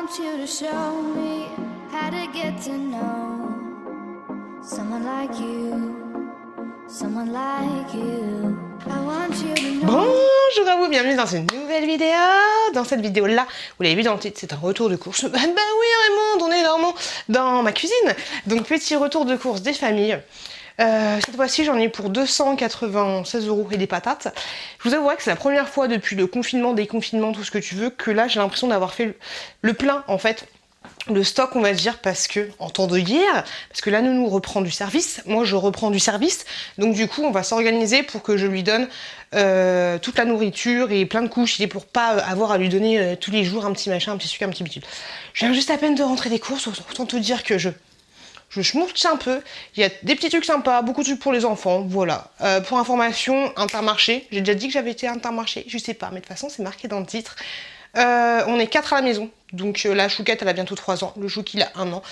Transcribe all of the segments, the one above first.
want you to show me how to get to know someone like you, someone like you. I want you to know. Bonjour à vous, bienvenue dans une nouvelle vidéo. Dans cette vidéo-là, vous l'avez vu dans le titre, c'est un retour de course. Bah oui Raymond, on est vraiment dans ma cuisine. Donc petit retour de course des familles. Cette fois-ci, j'en ai pour 296 € et des patates. Je vous avouerai que c'est la première fois depuis le confinement, déconfinement, tout ce que tu veux, que là, j'ai l'impression d'avoir fait le plein, en fait. Le stock, on va dire, parce que en temps de guerre, parce que là nous reprend du service, moi je reprends du service, donc du coup on va s'organiser pour que je lui donne toute la nourriture et plein de couches, pour pas avoir à lui donner tous les jours un petit machin, un petit sucre, un petit bidule. Je viens juste à peine de rentrer des courses, autant te dire que je schmouche un peu, il y a des petits trucs sympas, beaucoup de trucs pour les enfants, voilà. Pour information, Intermarché, j'ai déjà dit que j'avais été à Intermarché, je sais pas, mais de toute façon c'est marqué dans le titre. On est 4 à la maison, donc la chouquette elle a bientôt 3 ans, le chouki il a 1 an,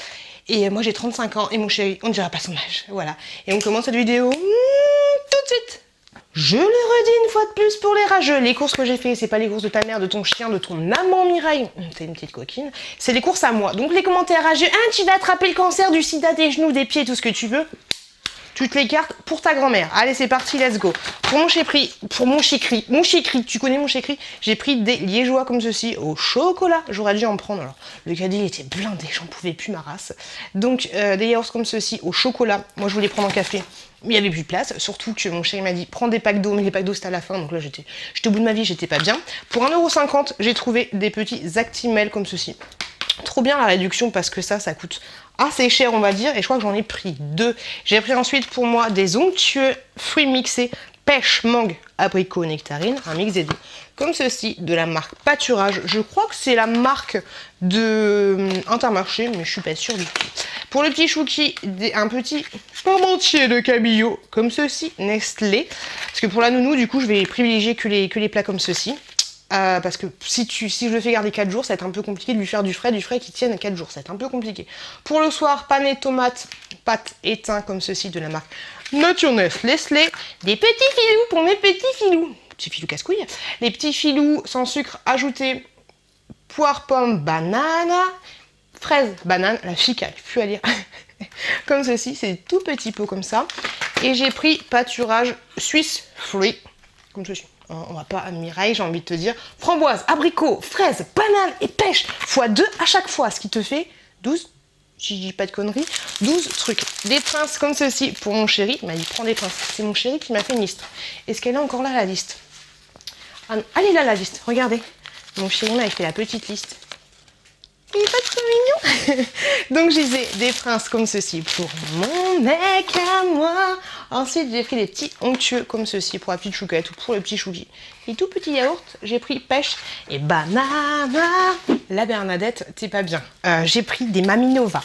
et moi j'ai 35 ans, et mon chéri, on ne dira pas son âge, voilà. Et on commence cette vidéo tout de suite. Je le redis une fois de plus pour les rageux, les courses que j'ai fait, c'est pas les courses de ta mère, de ton chien, de ton amant Mireille, t'es une petite coquine, c'est les courses à moi. Donc les commentaires rageux, hein, tu vas attraper le cancer du sida des genoux, des pieds, tout ce que tu veux. Tu te les cartes pour ta grand-mère. Allez, c'est parti, let's go. Pour mon chéri, tu connais mon chéri, j'ai pris des liégeois comme ceci au chocolat. J'aurais dû en prendre. Alors, le caddie était blindé, j'en pouvais plus ma race. Donc, des yaourts comme ceci au chocolat. Moi, je voulais prendre en café, mais il n'y avait plus de place. Surtout que mon chéri m'a dit, prends des packs d'eau, mais les packs d'eau c'était à la fin. Donc là, j'étais au bout de ma vie, j'étais pas bien. Pour 1,50 €, j'ai trouvé des petits Actimel comme ceci. Trop bien la réduction parce que ça coûte assez cher on va dire, et je crois que j'en ai pris 2. J'ai pris ensuite pour moi des onctueux fruits mixés pêche, mangue, abricot, nectarine, un mix des deux, comme ceci, de la marque Pâturage. Je crois que c'est la marque de Intermarché, mais je suis pas sûre du tout. Pour le petit chouki, un petit parmentier de cabillaud, comme ceci, Nestlé. Parce que pour la nounou, du coup, je vais privilégier que les plats comme ceci. Parce que si je le fais garder 4 jours, ça va être un peu compliqué de lui faire du frais qui tienne à 4 jours, ça va être un peu compliqué. Pour le soir, pané tomate, pâte et thym comme ceci de la marque Naturness Nestlé. Des petits filous pour mes petits filous. Petits filous casse-couilles. Les petits filous sans sucre ajouté, poire, pomme, banane, fraise, banane, la fille qui n'arrive plus à lire. Comme ceci, c'est des tout petits pots comme ça. Et j'ai pris Pâturage Suisse Fruit, comme ceci. On va pas à Mireille, j'ai envie de te dire. Framboise, abricot, fraise, banane et pêche x2 à chaque fois, ce qui te fait 12, si je dis pas de conneries, 12 trucs. Des princes comme ceci pour mon chéri. Il m'a dit prends des princes. C'est mon chéri qui m'a fait une liste. Est-ce qu'elle est encore là la liste? Ah, elle est là la liste, regardez. Mon chéri m'avait fait la petite liste. Il est pas trop mignon. Donc j'ai des princes comme ceci pour mon mec à moi. Ensuite j'ai pris des petits onctueux comme ceci pour la petite chouquette ou pour le petit chouki. Et tout petit yaourt, j'ai pris pêche et banana. La Bernadette, t'es pas bien. J'ai pris des Maminova.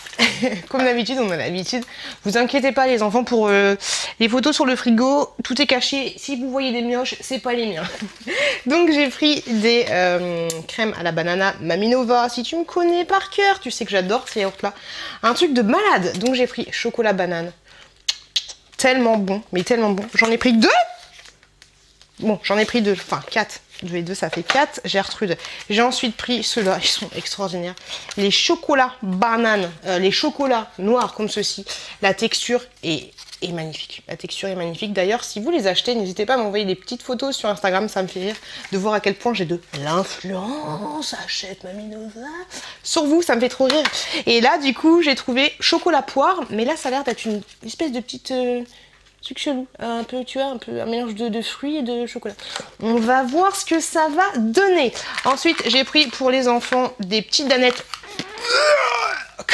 Comme d'habitude, on a l'habitude. Vous inquiétez pas les enfants pour les photos sur le frigo, tout est caché. Si vous voyez des mioches, c'est pas les miens. Donc j'ai pris des crèmes à la banana Maminova. Si tu me connais par cœur, tu sais que j'adore ces yaourts là. Un truc de malade. Donc j'ai pris chocolat banane. Tellement bon, mais tellement bon. J'en ai pris 2. Bon, j'en ai pris 2, enfin 4. 2 et 2, ça fait 4. Gertrude. J'ai ensuite pris ceux-là, ils sont extraordinaires. Les chocolats bananes, les chocolats noirs comme ceci. La texture est magnifique. La texture est magnifique. D'ailleurs, si vous les achetez, n'hésitez pas à m'envoyer des petites photos sur Instagram. Ça me fait rire de voir à quel point j'ai de l'influence. Achète Maminova. Sur vous, ça me fait trop rire. Et là, du coup, j'ai trouvé chocolat poire. Mais là, ça a l'air d'être une espèce de petite... truc chelou, un peu, tu vois, un mélange de fruits et de chocolat. On va voir ce que ça va donner. Ensuite, j'ai pris pour les enfants des petites danettes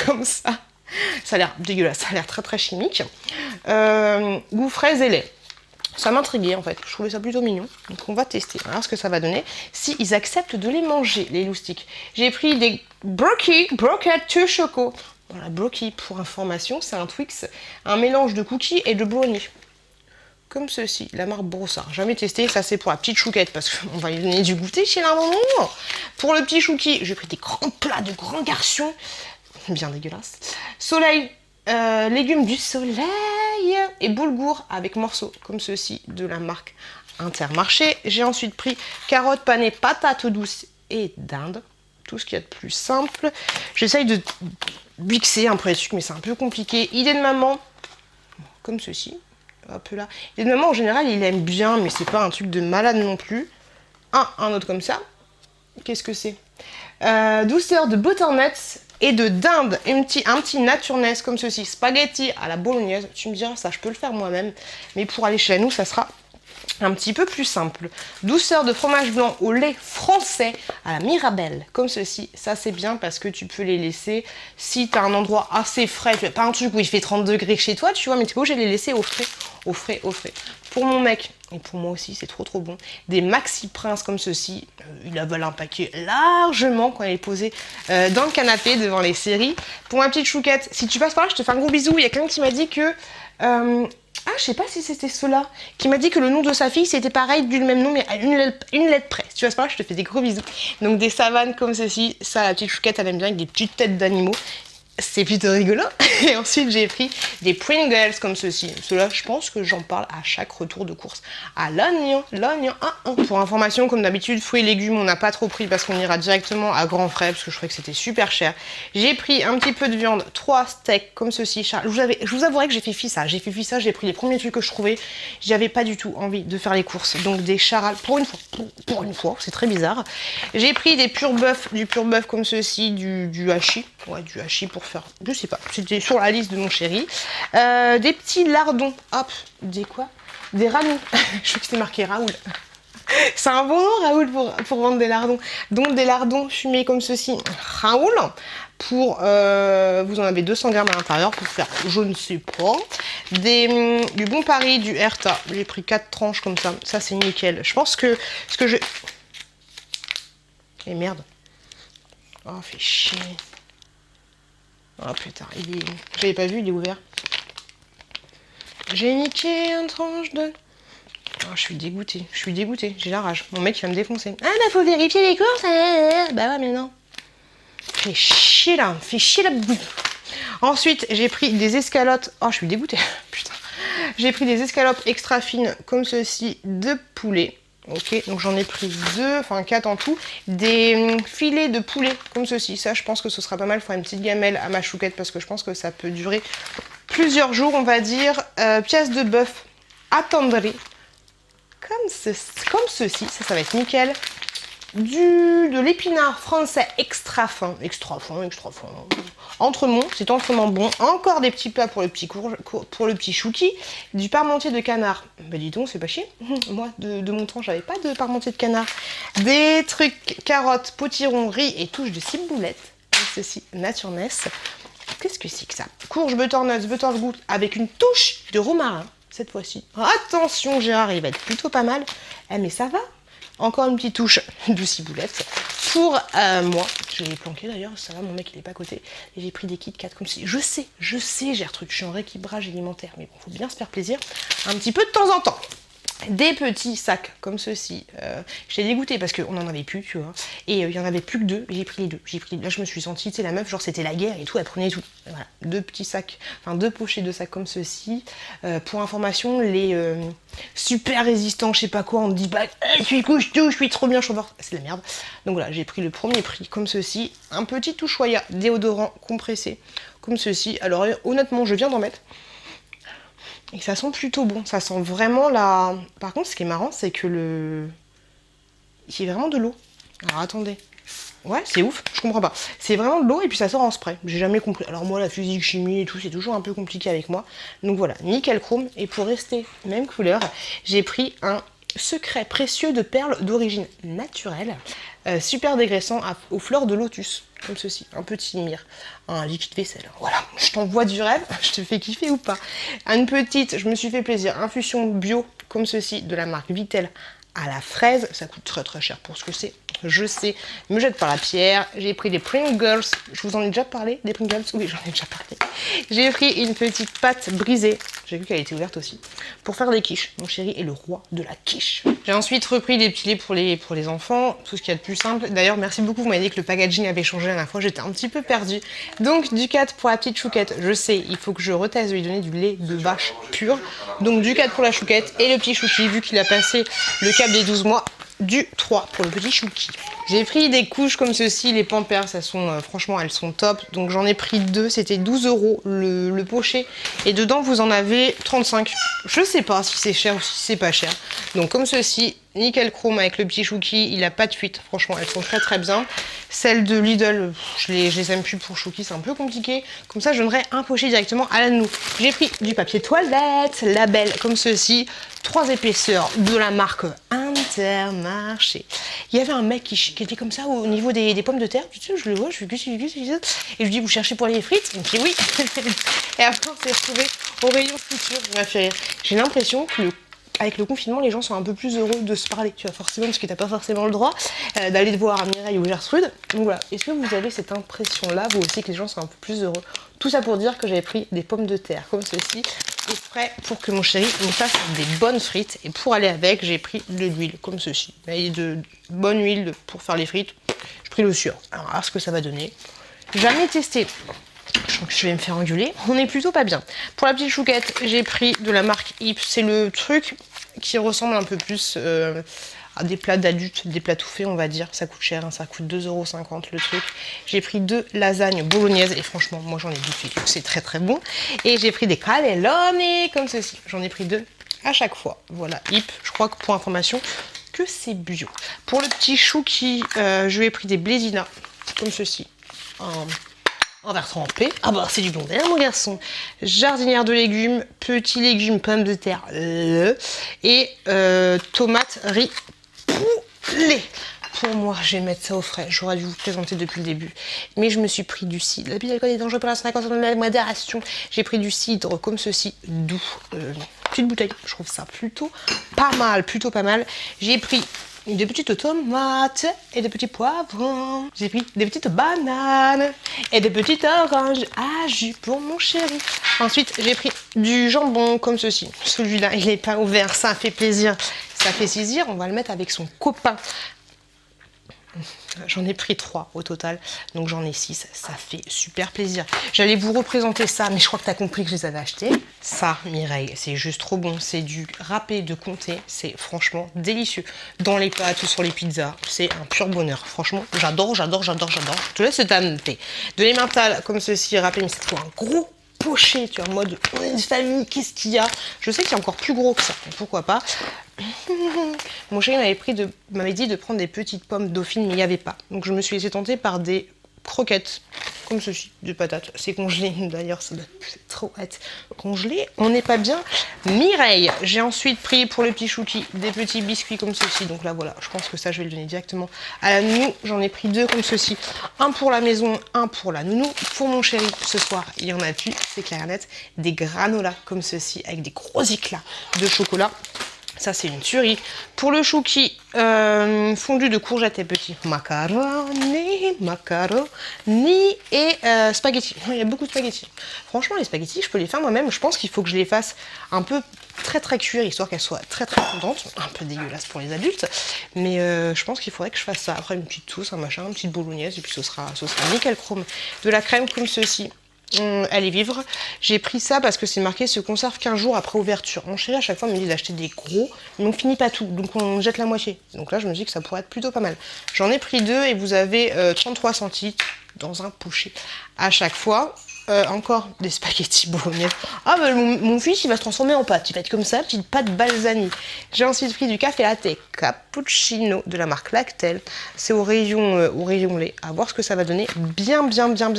comme ça. Ça a l'air dégueulasse, ça a l'air très très chimique. Goût fraise et lait. Ça m'intriguait en fait, je trouvais ça plutôt mignon. Donc on va tester, on va voir ce que ça va donner. Si ils acceptent de les manger, les loustiques. J'ai pris des broquettes to choco. Voilà, Brookie, pour information, c'est un Twix, un mélange de cookies et de brownie. Comme ceci, la marque Brossard. Jamais testé, ça c'est pour la petite chouquette parce qu'on va lui donner du goûter chez la maman. Pour le petit chouki, j'ai pris des grands plats de grands garçons. Bien dégueulasse. Soleil, légumes du soleil et boulgour avec morceaux comme ceci de la marque Intermarché. J'ai ensuite pris carottes panées, patates douces et dinde. tout ce qu'il y a de plus simple. J'essaye de mixer un peu les trucs, mais c'est un peu compliqué. Idée de maman, comme ceci. Hop là. Idée de maman, en général, il aime bien, mais c'est pas un truc de malade non plus. Un autre comme ça. Qu'est-ce que c'est? Douceur de butternuts et de dinde. Un petit naturness comme ceci. Spaghetti à la bolognaise. Tu me diras, ça, je peux le faire moi-même. Mais pour aller chez nous, ça sera un petit peu plus simple. Douceur de fromage blanc au lait français à la Mirabelle, comme ceci. Ça, c'est bien parce que tu peux les laisser si tu as un endroit assez frais. Tu n'as pas un truc où il fait 30 degrés chez toi, tu vois, mais tu peux obligé de les laisser au frais, au frais, au frais. Pour mon mec, et pour moi aussi, c'est trop trop bon. Des Maxi Prince comme ceci. Il avale un paquet largement quand il est posé dans le canapé devant les séries. Pour ma petite chouquette, si tu passes par là, je te fais un gros bisou. Il y a quelqu'un qui m'a dit que... ah, je sais pas si c'était cela qui m'a dit que le nom de sa fille c'était pareil, du même nom, mais à une lettre près. Si tu vas par là, je te fais des gros bisous. Donc des savanes comme ceci, ça la petite chouquette elle aime bien avec des petites têtes d'animaux. C'est plutôt rigolo. Et ensuite j'ai pris des Pringles comme ceci. Cela, je pense que j'en parle à chaque retour de course. À l'oignon, Pour information, comme d'habitude, fruits et légumes, on n'a pas trop pris parce qu'on ira directement à grands frais parce que je trouvais que c'était super cher. J'ai pris un petit peu de viande, 3 steaks comme ceci. Je vous avouerai que j'ai fait fi ça. J'ai pris les premiers trucs que je trouvais. J'avais pas du tout envie de faire les courses. Donc des charales, pour une fois, c'est très bizarre. J'ai pris du pur bœuf comme ceci, du hachis. Ouais, du hachis pour faire, je sais pas, c'était sur la liste de mon chéri. Des petits lardons, hop, des quoi? Des ranous, je crois que c'était marqué Raoul. C'est un bon nom Raoul pour vendre des lardons. Donc des lardons fumés comme ceci, Raoul, pour, vous en avez 200 grammes à l'intérieur pour faire, je ne sais pas. Du Bon Paris, du Herta, j'ai pris 4 tranches comme ça c'est nickel. Je pense que ce que je... Et merde. Oh, fait chier. Oh putain, j'avais pas vu, il est ouvert. J'ai niqué un tranche de... Oh, je suis dégoûtée, j'ai la rage. Mon mec il va me défoncer. Ah bah faut vérifier les courses. Bah ouais mais non. Fais chier la bouille. Ensuite j'ai pris des escalottes. Oh je suis dégoûtée, putain. J'ai pris des escalopes extra fines comme ceci de poulet. Ok, donc j'en ai pris 4 en tout. Des filets de poulet comme ceci. Ça, je pense que ce sera pas mal. Il faudra une petite gamelle à ma chouquette parce que je pense que ça peut durer plusieurs jours, on va dire. Pièce de bœuf attendri. Comme ceci. Ça va être nickel. De l'épinard français extra fin. C'est entremont bon. Encore des petits plats pour le petit chouki. Du parmentier de canard. Bah dis donc, c'est pas chier. Moi, de mon temps, j'avais pas de parmentier de canard. Des trucs carottes, potiron, riz et touche de ciboulette. Ceci, naturness. Qu'est-ce que c'est que ça? Courge, butternut avec une touche de romarin. Cette fois-ci. Attention, Gérard, il va être plutôt pas mal. Mais ça va. Encore une petite touche de ciboulette. Pour moi, je l'ai planqué d'ailleurs, ça va, mon mec il est pas à côté. Et j'ai pris des Kit Kat comme si. Je sais, je suis en rééquilibrage alimentaire, mais bon, faut bien se faire plaisir un petit peu de temps en temps. Des petits sacs comme ceci. J'étais dégoûtée parce qu'on en avait plus, tu vois. Et il y en avait plus que 2. J'ai pris les 2. Là, je me suis sentie, tu sais, la meuf, genre c'était la guerre et tout, elle prenait tout. Voilà, 2 petits sacs, 2 pochettes de sacs comme ceci. Pour information, les super résistants, je sais pas quoi, on me dit, bah, tu couches tout, je suis trop bien, chauffeur. C'est de la merde. Donc voilà, j'ai pris le premier prix comme ceci. Un petit Ushuaïa déodorant compressé comme ceci. Alors honnêtement, je viens d'en mettre. Et ça sent plutôt bon, ça sent vraiment la... Par contre, ce qui est marrant, c'est que il y a vraiment de l'eau. Alors attendez. Ouais, c'est ouf, je comprends pas. C'est vraiment de l'eau et puis ça sort en spray. J'ai jamais compris. Alors moi, la physique, chimie et tout, c'est toujours un peu compliqué avec moi. Donc voilà, nickel chrome. Et pour rester même couleur, j'ai pris un secret précieux de perles d'origine naturelle. Super dégraissant aux fleurs de lotus. Comme ceci, un petit mire, un liquide vaisselle. Voilà, je t'envoie du rêve, je te fais kiffer ou pas. Une petite, je me suis fait plaisir, infusion bio comme ceci de la marque Vitel à la fraise. Ça coûte très très cher pour ce que c'est, je sais. Me jette par la pierre. J'ai pris des Pringles. Je vous en ai déjà parlé des Pringles? Oui, j'en ai déjà parlé. J'ai pris une petite pâte brisée. J'ai vu qu'elle était ouverte aussi. Pour faire des quiches. Mon chéri est le roi de la quiche. J'ai ensuite repris des petits laits pour les enfants. Tout ce qu'il y a de plus simple. D'ailleurs, merci beaucoup. Vous m'avez dit que le packaging avait changé la dernière fois. J'étais un petit peu perdue. Donc, Ducat pour la petite chouquette. Je sais, il faut que je reteste de lui donner du lait de vache pur. Donc, Ducat pour la chouquette et le petit chouki, vu qu'il a passé le cap des 12 mois. du 3 pour le petit chouki. J'ai pris des couches comme ceci, les Pampers, elles sont, franchement, elles sont top. Donc j'en ai pris 2, c'était 12 € le pochet. Et dedans, vous en avez 35. Je sais pas si c'est cher ou si c'est pas cher. Donc comme ceci, nickel chrome avec le petit chouki, il a pas de fuite. Franchement, elles sont très très bien. Celles de Lidl, je les aime plus pour chouki, c'est un peu compliqué. Comme ça, je donnerai un pochet directement à la nounou. J'ai pris du papier toilette, label comme ceci, 3 épaisseurs de la marque Intermarché. Il y avait un mec qui était comme ça au niveau des pommes de terre, tu sais, je le vois, je fais et je lui dis, vous cherchez pour les frites? Il me dit oui. Et après, on s'est retrouvé au rayon friture, ça m'a fait rire. J'ai l'impression que avec le confinement, les gens sont un peu plus heureux de se parler, tu vois, forcément, parce que t'as pas forcément le droit d'aller te voir à Mireille ou Gertrude. Donc voilà, est-ce que vous avez cette impression-là, vous aussi, que les gens sont un peu plus heureux? Tout ça pour dire que j'avais pris des pommes de terre, comme ceci, et frais pour que mon chéri me fasse des bonnes frites. Et pour aller avec, j'ai pris de l'huile, comme ceci. Et de bonne huile pour faire les frites. J'ai pris le sur. Alors, à voir ce que ça va donner. Jamais testé. Je sens que je vais me faire engueuler. On est plutôt pas bien. Pour la petite chouquette, j'ai pris de la marque Yves. C'est le truc qui ressemble un peu plus à des plats d'adultes, des plats tout faits, on va dire. Ça coûte cher, hein, ça coûte 2,50 € le truc. J'ai pris 2 lasagnes bolognaises et franchement, moi j'en ai bouffé. C'est très très bon. Et j'ai pris des cannelloni comme ceci. J'en ai pris 2 à chaque fois. Voilà, Yves. Je crois que pour information, que c'est bio. Pour le petit chouki, je lui ai pris des blésinas comme ceci. En verre trempé. Ah bah c'est du bon délire mon garçon. Jardinière de légumes, petits légumes, pommes de terre et tomates, riz, poulet. Pour moi, je vais mettre ça au frais. J'aurais dû vous présenter depuis le début. Mais je me suis pris du cidre. L'abus d'alcool est dangereux pour la santé de la modération. J'ai pris du cidre comme ceci, doux. Petite bouteille. Je trouve ça plutôt pas mal. Plutôt pas mal. J'ai pris des petites tomates et des petits poivrons. J'ai pris des petites bananes et des petites oranges à jus pour mon chéri. Ensuite, j'ai pris du jambon comme ceci. Celui-là, il n'est pas ouvert. Ça fait plaisir. Ça fait saisir. On va le mettre avec son copain. J'en ai pris 3 au total, donc j'en ai 6, ça fait super plaisir. J'allais vous représenter ça, mais je crois que tu as compris que je les avais achetés. Ça, Mireille, c'est juste trop bon, c'est du râpé de comté, c'est franchement délicieux. Dans les pâtes ou sur les pizzas, c'est un pur bonheur. Franchement, j'adore. Je te laisse t'amener. De l'emmental comme ceci, râpé, mais c'est trop un gros poché, tu vois, en mode une famille, qu'est-ce qu'il y a? Je sais qu'il y a encore plus gros que ça, pourquoi pas. Mon chéri m'avait dit de prendre des petites pommes dauphines, mais il n'y avait pas. Donc je me suis laissée tenter par des croquettes, comme ceci, de patates. C'est congelé, d'ailleurs, c'est trop hâte. Congelé, on n'est pas bien. Mireille, j'ai ensuite pris pour le petit chouki des petits biscuits comme ceci. Donc là, voilà, je pense que ça, je vais le donner directement à la nounou. J'en ai pris 2 comme ceci. Un pour la maison, un pour la nounou. Pour mon chéri, ce soir, il y en a plus, c'est clair et net. Des granolas comme ceci, avec des gros éclats de chocolat. Ça, c'est une tuerie. Pour le chouki, fondu de courgettes et petits macaroni et spaghettis. Il y a beaucoup de spaghettis. Franchement, les spaghettis, je peux les faire moi-même. Je pense qu'il faut que je les fasse un peu très très cuire, histoire qu'elles soient très très fondantes. Un peu dégueulasse pour les adultes. Mais je pense qu'il faudrait que je fasse ça. Après, une petite sauce, un machin, une petite bolognaise. Et puis, ce sera nickel chrome. De la crème comme ceci. Allez vivre. J'ai pris ça parce que c'est marqué se conserve 15 jours après ouverture. Mon chéri à chaque fois me dit d'acheter des gros, mais on finit pas tout, donc on jette la moitié. Donc là je me dis que ça pourrait être plutôt pas mal. J'en ai pris 2 et vous avez 33 centilitres dans un pochet à chaque fois. Encore des spaghettis bolognaises. Ah bah mon fils il va se transformer en pâte, il va être comme ça, petite pâte balsamique. J'ai ensuite pris du café latte cappuccino de la marque Lactel. C'est au rayon lait. À voir ce que ça va donner. Bien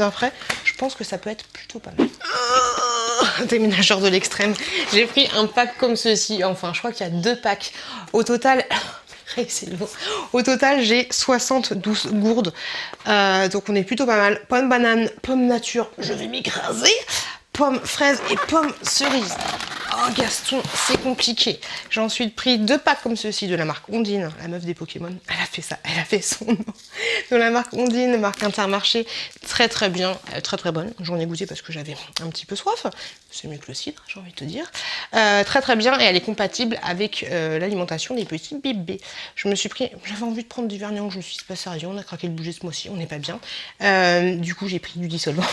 frais. Je pense que ça peut être plutôt pas mal. Déménageur de l'extrême. J'ai pris un pack comme ceci. Enfin, je crois qu'il y a 2 packs. Au total... c'est lourd. Au total, j'ai 72 gourdes. Donc on est plutôt pas mal. Pommes banane, pommes nature, je vais m'écraser. Pommes fraises et pommes cerises. Oh Gaston, c'est compliqué. J'ai ensuite pris 2 packs comme ceci de la marque Ondine, la meuf des Pokémon. Elle a fait ça, elle a fait son nom. De la marque Ondine, marque Intermarché. Très bien, très bonne. J'en ai goûté parce que j'avais un petit peu soif. C'est mieux que le cidre, j'ai envie de te dire. Très bien et elle est compatible avec l'alimentation des petits bébés. J'avais envie de prendre du vernis, je me suis dit c'est pas sérieux, on a craqué le budget ce mois-ci, on n'est pas bien. Du coup j'ai pris du dissolvant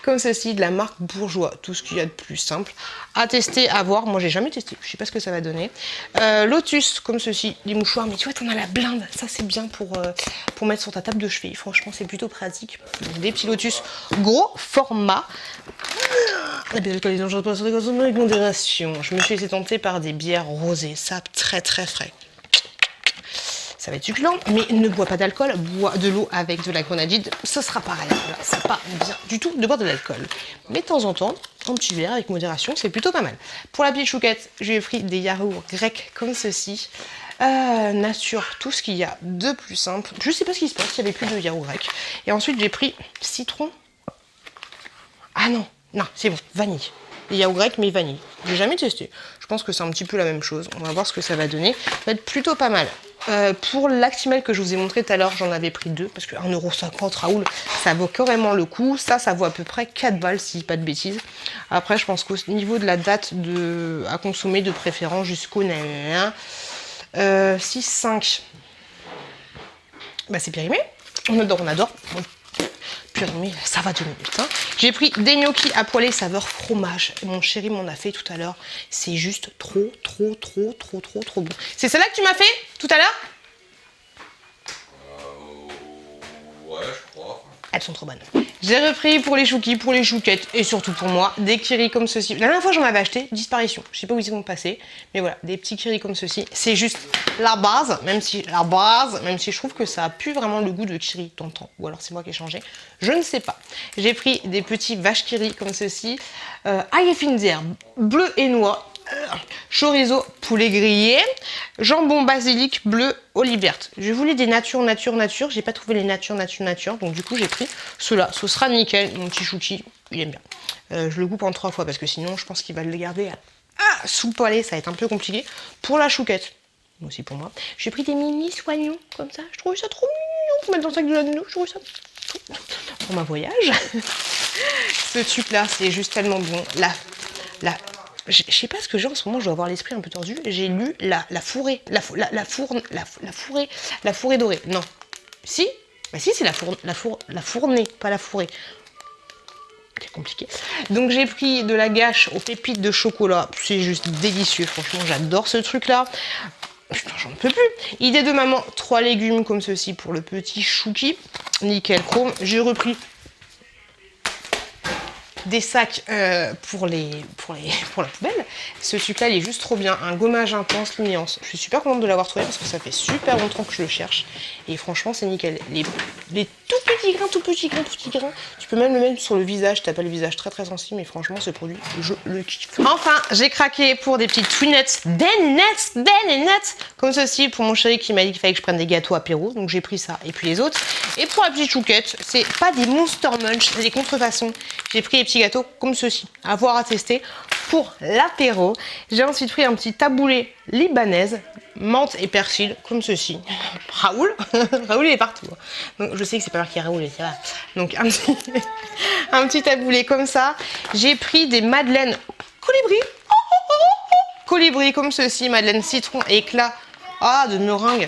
comme ceci de la marque Bourgeois, tout ce qu'il y a de plus simple à tester, à voir, moi j'ai jamais testé, je sais pas ce que ça va donner. Lotus, comme ceci, des mouchoirs, mais tu vois, t'en as la blinde, ça c'est bien pour mettre sur ta table de chevet, franchement c'est plutôt pratique. Des petits lotus, gros format. La bière alcoolisée dangereuse pour la santé, consommée avec modération. Je me suis laissé tenter par des bières rosées, ça très très frais. Ça va être succulent, mais ne bois pas d'alcool, bois de l'eau avec de la grenadine, ce sera pareil. Voilà, c'est pas bien du tout de boire de l'alcool. Mais de temps en temps, un petit verre avec modération, c'est plutôt pas mal. Pour la petite chouquette, j'ai pris des yaourts grecs comme ceci. Nature, tout ce qu'il y a de plus simple. Je sais pas ce qui se passe, il n'y avait plus de yaourt grec. Et ensuite, j'ai pris citron. Ah non, non, c'est bon, vanille. Les yaourts grecs, mais vanille. J'ai jamais testé. Je pense que c'est un petit peu la même chose. On va voir ce que ça va donner. Ça va être plutôt pas mal. Pour l'Actimel que je vous ai montré tout à l'heure, j'en avais pris 2 parce que 1,50 € Raoul, ça vaut carrément le coup. Ça vaut à peu près 4 balles si pas de bêtises. Après, je pense qu'au niveau de la date à consommer de préférence jusqu'au 6,5. Bah, c'est périmé. On adore, on adore. Bon. Périmé, ça va 2 minutes. Hein. J'ai pris des gnocchis à poêler saveur fromage. Mon chéri m'en a fait tout à l'heure. C'est juste trop bon. C'est celle-là que tu m'as fait tout à l'heure? Ouais, je crois. Elles sont trop bonnes. J'ai repris pour les chouquis, pour les chouquettes et surtout pour moi, des kiris comme ceci. La dernière fois j'en avais acheté, disparition. Je sais pas où ils vont passer, mais voilà, des petits kiris comme ceci. C'est juste la base, même si je trouve que ça a plus vraiment le goût de kiri d'antan. Ou alors c'est moi qui ai changé, je ne sais pas. J'ai pris des petits vaches kiri comme ceci. Ail et fines herbes, bleu et noix. Chorizo, poulet grillé, jambon basilic bleu, olive verte. Je voulais des nature. J'ai pas trouvé les nature. Donc du coup j'ai pris ceux-là. Ce sera nickel. Mon petit chouki, il aime bien. Je le coupe en 3 fois parce que sinon je pense qu'il va le garder sous le palais. Ça va être un peu compliqué. Pour la chouquette, aussi pour moi, j'ai pris des mini soignons comme ça. Je trouve ça trop mignon pour mettre dans le sac de la nounou. Je trouve ça pour ma voyage. Ce truc là, c'est juste tellement bon. Je sais pas ce que j'ai en ce moment, je dois avoir l'esprit un peu tordu. J'ai lu la fourrée dorée. Non. Si? Bah si, c'est la fournée, pas la fourrée. C'est compliqué. Donc j'ai pris de la gâche aux pépites de chocolat. C'est juste délicieux, franchement, j'adore ce truc-là. Putain, j'en peux plus. Idée de maman, 3 légumes comme ceci pour le petit chouki. Nickel chrome. J'ai repris des sacs pour la poubelle. Ce truc-là, il est juste trop bien. Un gommage intense, luminance. Je suis super contente de l'avoir trouvé parce que ça fait super longtemps que je le cherche. Et franchement, c'est nickel. Les tout petits grains. Tu peux même le mettre sur le visage. T'as pas le visage très très sensible, mais franchement, ce produit, je le kiffe. Enfin, j'ai craqué pour des petites Twinettes, des nuts, comme ceci pour mon chéri qui m'a dit qu'il fallait que je prenne des gâteaux apéro. Donc j'ai pris ça et puis les autres. Et pour la petite chouquette, c'est pas des Monster Munch, c'est des contrefaçons. J'ai pris les petits gâteaux comme ceci, à voir à tester pour l'apéro. J'ai ensuite pris un petit taboulé libanaise, menthe et persil, comme ceci. Raoul il est partout. Donc je sais que c'est pas marqué Raoul, c'est vrai. Donc un petit taboulé comme ça. J'ai pris des madeleines colibri. Colibri comme ceci, madeleine citron et éclat. Ah, de meringue.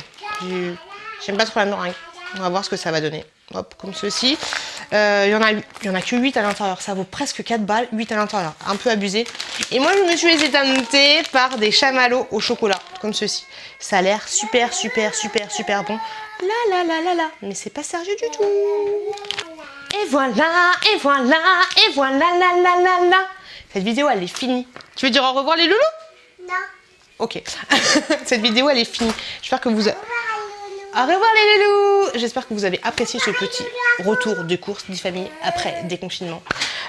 J'aime pas trop la meringue. On va voir ce que ça va donner. Hop, comme ceci. Il y en a que 8 à l'intérieur. Ça vaut presque 4 balles, 8 à l'intérieur. Un peu abusé. Et moi, je me suis laissé tenter par des chamallows au chocolat, comme ceci. Ça a l'air super bon. Là. Mais c'est pas sérieux du tout. Et voilà. Cette vidéo, elle est finie. Tu veux dire au revoir les loulous? Non. Ok. Cette vidéo, elle est finie. J'espère que vous... Au revoir les loulous. J'espère que vous avez apprécié ce petit retour de course des familles après déconfinement.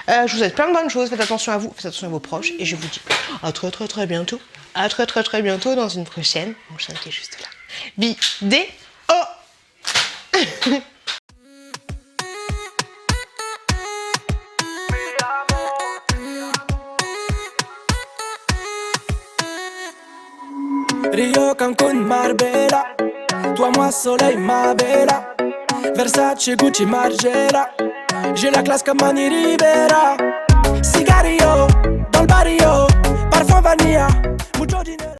Je vous souhaite plein de bonnes choses. Faites attention à vous, faites attention à vos proches. Et je vous dis à très bientôt. À très bientôt dans une prochaine. Mon chien qui est juste là. Vidéo. Rio, Cancun, Marbella. Toi, moi, soleil, ma bella. Versace, Gucci, Margiela. J'ai la classe comme Manny Rivera. Cigarillo, dans le barrio. Parfum vanilla. Mucho dinero.